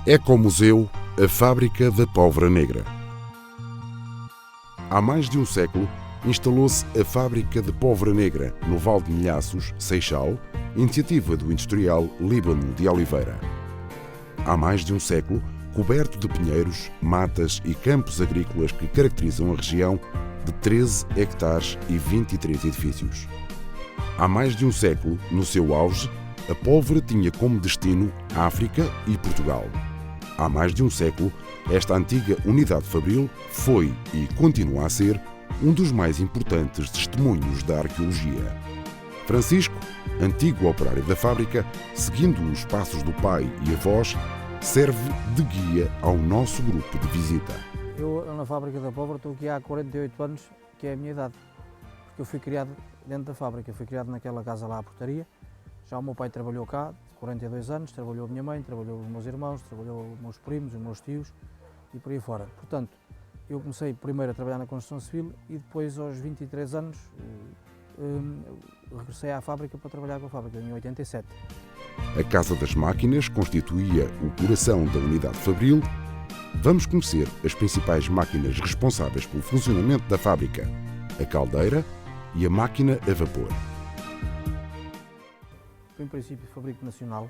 Ecomuseu, a fábrica da pólvora negra. Há mais de um século, instalou-se a fábrica de pólvora negra no Val de Milhaços, Seixal, iniciativa do industrial Líbano de Oliveira. Há mais de um século, coberto de pinheiros, matas e campos agrícolas que caracterizam a região de 13 hectares e 23 edifícios. Há mais de um século, no seu auge, a pólvora tinha como destino África e Portugal. Há mais de um século, esta antiga unidade fabril foi e continua a ser um dos mais importantes testemunhos da arqueologia. Francisco, antigo operário da fábrica, seguindo os passos do pai e avós, serve de guia ao nosso grupo de visita. Eu, na fábrica da pólvora, estou aqui há 48 anos, que é a minha idade. Porque eu fui criado dentro da fábrica, fui criado naquela casa lá, à portaria. Já o meu pai trabalhou cá, 42 anos, trabalhou a minha mãe, trabalhou os meus irmãos, trabalhou os meus primos, os meus tios e por aí fora. Portanto, eu comecei primeiro a trabalhar na construção civil e depois, aos 23 anos, regressei à fábrica para trabalhar com a fábrica, em 87. A Casa das Máquinas constituía o coração da unidade fabril. Vamos conhecer as principais máquinas responsáveis pelo funcionamento da fábrica, a caldeira e a máquina a vapor. Foi em princípio fabrico nacional,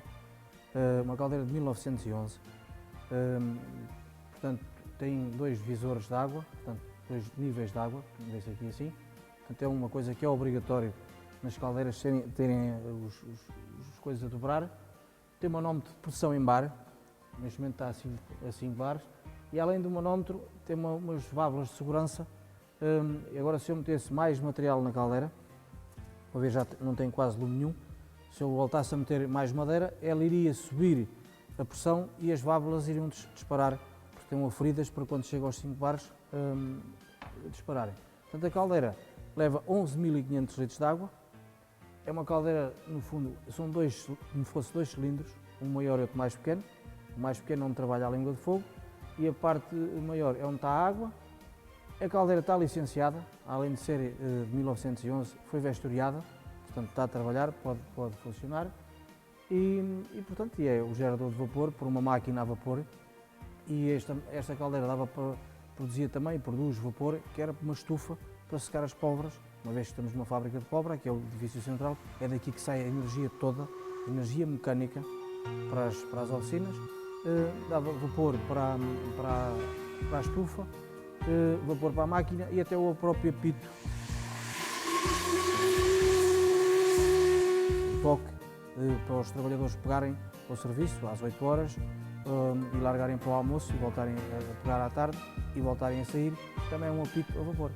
uma caldeira de 1911, portanto tem dois visores de água, portanto dois níveis de água, vê-se aqui assim, portanto é uma coisa que é obrigatório nas caldeiras terem as coisas a dobrar. Tem um manómetro de pressão em bar, neste momento está a 5 bares, e além do manómetro tem umas válvulas de segurança. Agora, se eu metesse mais material na caldeira, uma vez já não tem quase lume nenhum, se eu voltasse a meter mais madeira, ela iria subir a pressão e as válvulas iriam disparar, porque estão aferidas para quando chega aos 5 bares dispararem. Portanto, a caldeira leva 11.500 litros de água. É uma caldeira, no fundo, são como se fossem dois cilindros, um maior e outro mais pequeno. O mais pequeno é onde trabalha a língua de fogo e a parte maior é onde está a água. A caldeira está licenciada, além de ser de 1911, foi vestoriada, portanto está a trabalhar, pode funcionar. E portanto, é o gerador de vapor por uma máquina a vapor. E esta caldeira produzia também e produz vapor, que era uma estufa para secar as pólvoras. Uma vez que estamos numa fábrica de pólvora, que é o edifício central, é daqui que sai a energia toda, a energia mecânica para as oficinas, dava vapor para a estufa, vapor para a máquina e até o próprio apito. O toque para os trabalhadores pegarem ao serviço às 8 horas e largarem para o almoço e voltarem a pegar à tarde e voltarem a sair, também é um apito a vapor.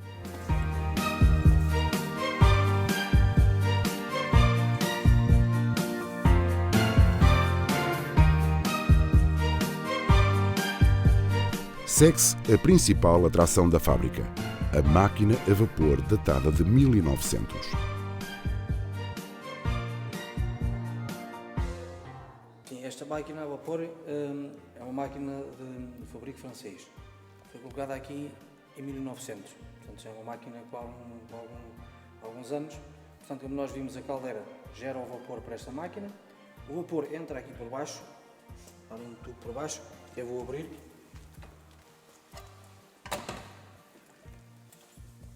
Segue-se a principal atração da fábrica, a máquina a vapor datada de 1900. Sim, esta máquina a vapor é uma máquina de fabrico francês. Foi colocada aqui em 1900, portanto já é uma máquina com alguns anos. Portanto, como nós vimos, a caldeira gera o vapor para esta máquina. O vapor entra aqui por baixo, há um tubo por baixo, eu vou abrir.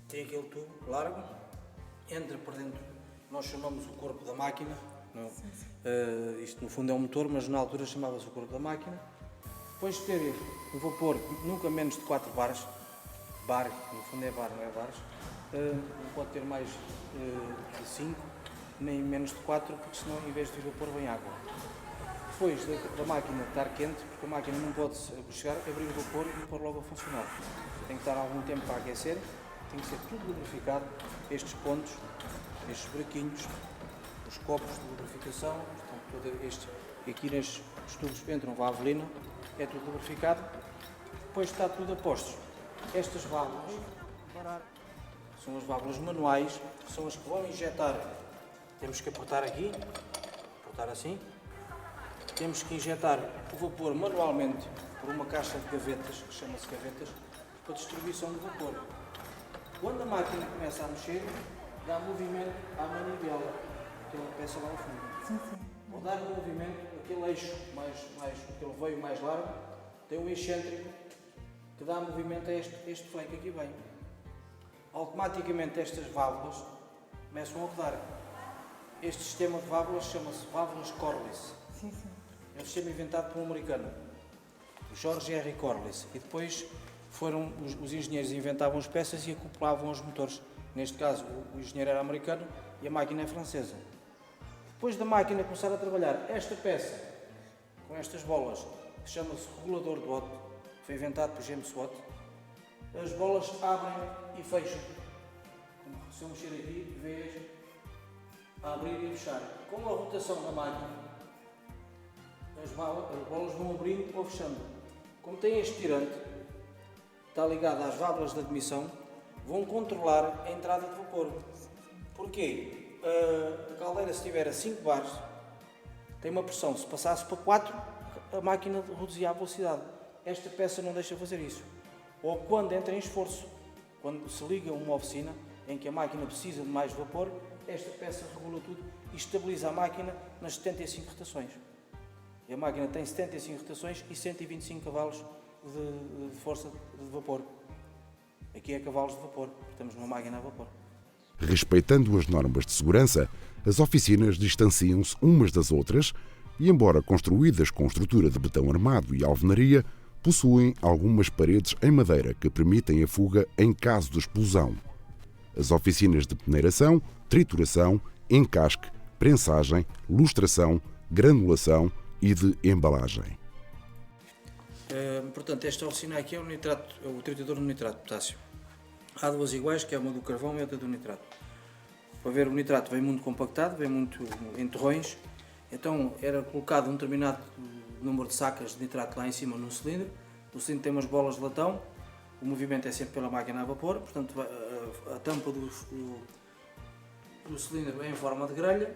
Tem aquele tubo largo, entra por dentro, nós chamamos o corpo da máquina, não? Isto no fundo é um motor, mas na altura chamava-se o corpo da máquina. Depois de ter o vapor nunca menos de 4 bares, bar, no fundo é bar, não é bares, não pode ter mais de 5, nem menos de 4, porque senão em vez de vapor vem água. Depois da máquina estar quente, porque a máquina não pode chegar, abrir o vapor e pôr logo a funcionar. Tem que estar algum tempo para aquecer. Tem que ser tudo lubrificado, estes pontos, estes buraquinhos, os copos de lubrificação, aqui nestes tubos entram valvolina, é tudo lubrificado, depois está tudo a postos. Estas válvulas são as válvulas manuais, são as que vão injetar, temos que apertar aqui, apertar assim, temos que injetar o vapor manualmente por uma caixa de gavetas, que chama-se gavetas, para distribuição do vapor. Quando a máquina começa a mexer, dá movimento à manivela, aquela peça lá ao fundo. Ao dar o movimento, aquele eixo, aquele veio mais largo, tem um excêntrico que dá movimento a este flake aqui bem. Automaticamente estas válvulas começam a rodar. Este sistema de válvulas chama-se válvulas Corliss. Sim, sim. É um sistema inventado por um americano, o George R. Corliss, e depois foram os engenheiros inventavam as peças e acoplavam os motores. Neste caso, o engenheiro era americano e a máquina é francesa. Depois da máquina começar a trabalhar esta peça, com estas bolas, que chama-se regulador de Watt, foi inventado por James Watt, as bolas abrem e fecham. Como se eu mexer aqui, vês a abrir e a fechar. Com a rotação da máquina, as bolas vão abrindo ou fechando. Como tem este tirante, está ligado às válvulas de admissão, vão controlar a entrada de vapor. Porquê? A caldeira, se estiver a 5 bares, tem uma pressão. Se passasse para 4, a máquina reduzia a velocidade. Esta peça não deixa fazer isso. Ou quando entra em esforço, quando se liga a uma oficina em que a máquina precisa de mais vapor, esta peça regula tudo e estabiliza a máquina nas 75 rotações. E a máquina tem 75 rotações e 125 cavalos de força de vapor. Aqui é cavalos de vapor, porque temos uma máquina a vapor. Respeitando as normas de segurança, as oficinas distanciam-se umas das outras e, embora construídas com estrutura de betão armado e alvenaria, possuem algumas paredes em madeira que permitem a fuga em caso de explosão. As oficinas de peneiração, trituração, encasque, prensagem, lustração, granulação e de embalagem. Portanto, esta oficina aqui é o tritador de nitrato de potássio. Há duas iguais, que é uma do carvão e outra do nitrato. Para ver, o nitrato vem muito compactado, vem muito em torrões, então era colocado um determinado número de sacas de nitrato lá em cima num cilindro. O cilindro tem umas bolas de latão, o movimento é sempre pela máquina a vapor, portanto a tampa do cilindro é em forma de grelha,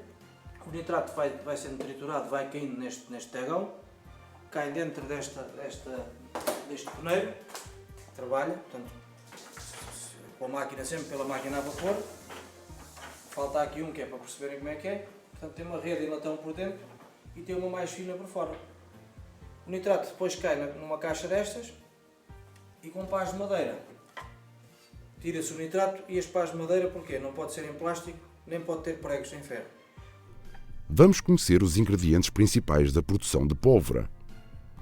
o nitrato vai sendo triturado, vai caindo neste tegão, cai dentro deste peneiro, trabalha, portanto, com a máquina sempre pela máquina a vapor. Falta aqui um que é para perceberem como é que é, portanto tem uma rede de latão por dentro e tem uma mais fina por fora. O nitrato depois cai numa caixa destas e com pás de madeira. Tira-se o nitrato e as pás de madeira, porquê? Não pode ser em plástico, nem pode ter pregos em ferro. Vamos conhecer os ingredientes principais da produção de pólvora.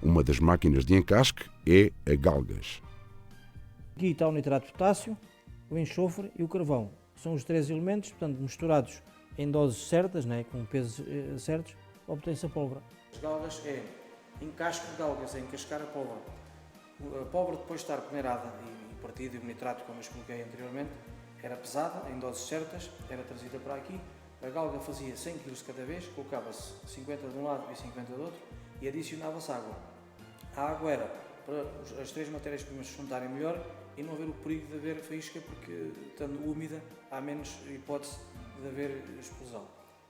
Uma das máquinas de encasque é a galgas. Aqui está o nitrato de potássio, o enxofre e o carvão. São os três elementos, portanto, misturados em doses certas, né, com pesos certos, obtém-se a pólvora. As galgas é encasque de galgas, é encascar a pólvora. A pólvora, depois de estar peneirada e partida, e o nitrato, como eu expliquei anteriormente, era pesada, em doses certas, era trazida para aqui. A galga fazia 100 kg de cada vez, colocava-se 50 de um lado e 50 do outro e adicionava-se água. A água era para as três matérias-primas se juntarem melhor e não haver o perigo de haver faísca, porque estando úmida há menos hipótese de haver explosão.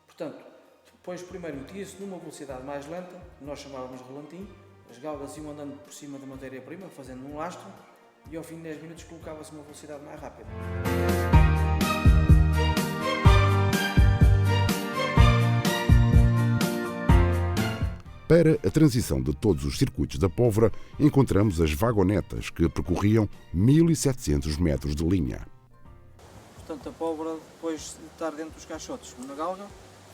Portanto, depois primeiro metia-se numa velocidade mais lenta, que nós chamávamos de relantim, as galgas iam andando por cima da matéria-prima, fazendo um lastro, e ao fim de 10 minutos colocava-se uma velocidade mais rápida. Para a transição de todos os circuitos da pólvora, encontramos as vagonetas, que percorriam 1700 metros de linha. Portanto, a pólvora, depois de estar dentro dos caixotes na galga,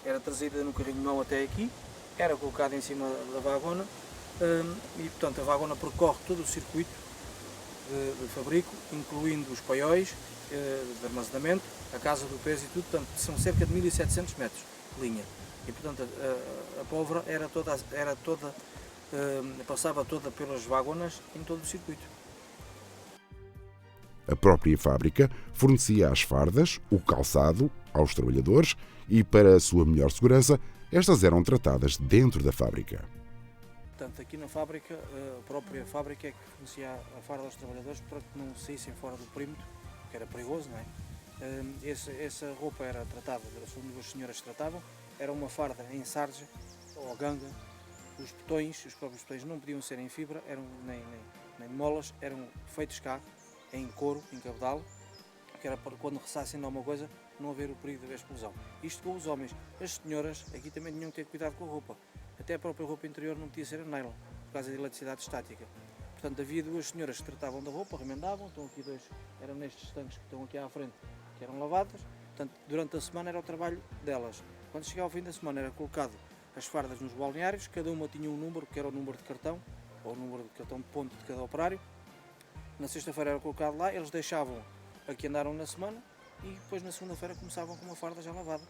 era trazida no carrinho de mão até aqui, era colocada em cima da vagona e, portanto, a vagona percorre todo o circuito de fabrico, incluindo os paióis de armazenamento, a casa do peso e tudo, portanto, são cerca de 1700 metros de linha. E, portanto, a pólvora passava toda pelas vagonas em todo o circuito. A própria fábrica fornecia as fardas, o calçado, aos trabalhadores e, para a sua melhor segurança, estas eram tratadas dentro da fábrica. Portanto, aqui na fábrica, a própria fábrica é que fornecia a farda aos trabalhadores para que não saíssem fora do perímetro, que era perigoso, não é? Essa roupa era tratada, são duas senhoras que tratavam, era uma farda em sarja ou ganga. Os próprios botões não podiam ser em fibra, nem de molas, eram feitos cá, em couro, em cabedal, que era para quando ressassem de alguma coisa não haver o perigo de haver explosão. Isto com os homens. As senhoras aqui também tinham que ter cuidado com a roupa. até a própria roupa interior não podia ser a nylon, por causa da eletricidade estática. Portanto, havia duas senhoras que tratavam da roupa, remendavam, estão aqui dois, eram nestes tanques que estão aqui à frente, que eram lavadas. Portanto, durante a semana era o trabalho delas. Quando chegava ao fim da semana era colocado as fardas nos balneários, cada uma tinha um número, que era o número de cartão, ou o número de cartão de ponto de cada operário. Na sexta-feira era colocado lá, eles deixavam a que andaram na semana e depois na segunda-feira começavam com uma farda já lavada.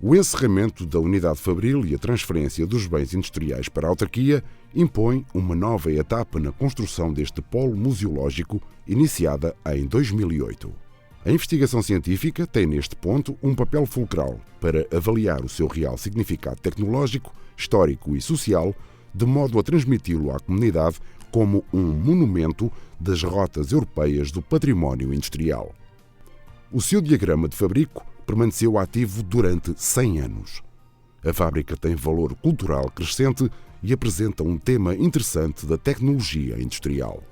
O encerramento da unidade fabril e a transferência dos bens industriais para a autarquia impõe uma nova etapa na construção deste polo museológico, iniciada em 2008. A investigação científica tem neste ponto um papel fulcral para avaliar o seu real significado tecnológico, histórico e social, de modo a transmiti-lo à comunidade como um monumento das rotas europeias do património industrial. O seu diagrama de fabrico permaneceu ativo durante 100 anos. A fábrica tem valor cultural crescente e apresenta um tema interessante da tecnologia industrial.